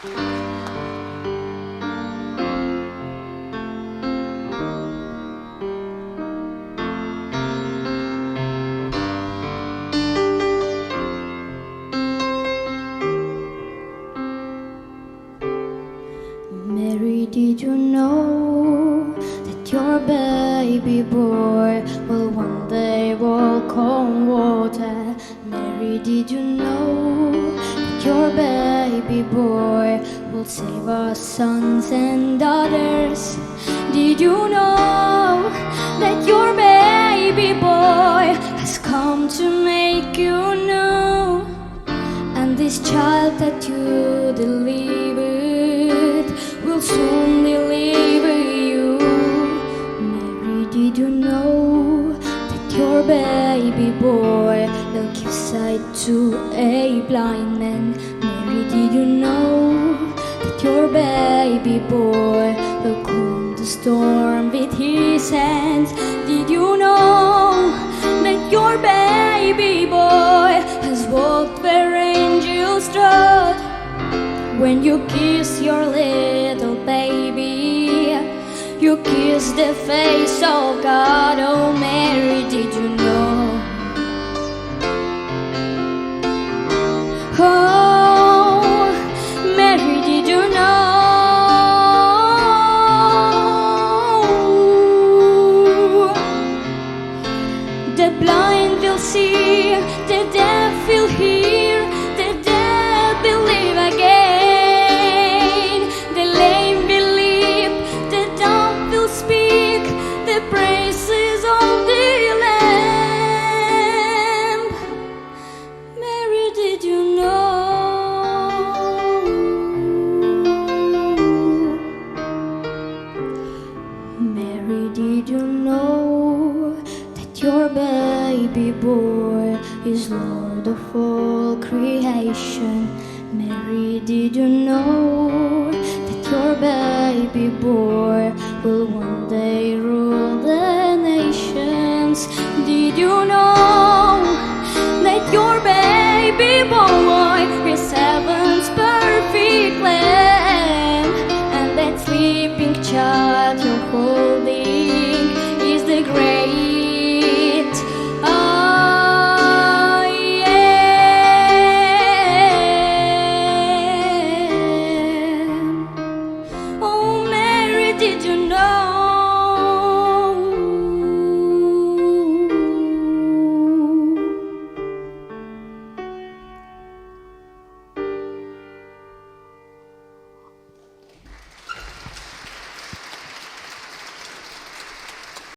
Mary, did you know that your baby boy will one day walk on water? Mary, did you know that your baby boy will save our sons and daughters? Did you know that your baby boy has come to make you new? And this child that you delivered will soon deliver you. Mary, did you know that your baby boy will give sight to a blind man? Mary, did you know that your baby boy will calm the storm with his hands? Did you know that your baby boy has walked where angels trod? When you kiss your little baby, you kiss the face of God. Oh, Mary, did you know? Oh, Mary, did you know? The blind will see, the deaf will hear, the dead believe again. The lame believe, the dumb will speak the praises of the Lamb. Mary, did you know? Mary, did you know that your baby boy is Lord of all creation? Mary, did you know that your baby boy will one day rule the nations? Did you know that your baby boy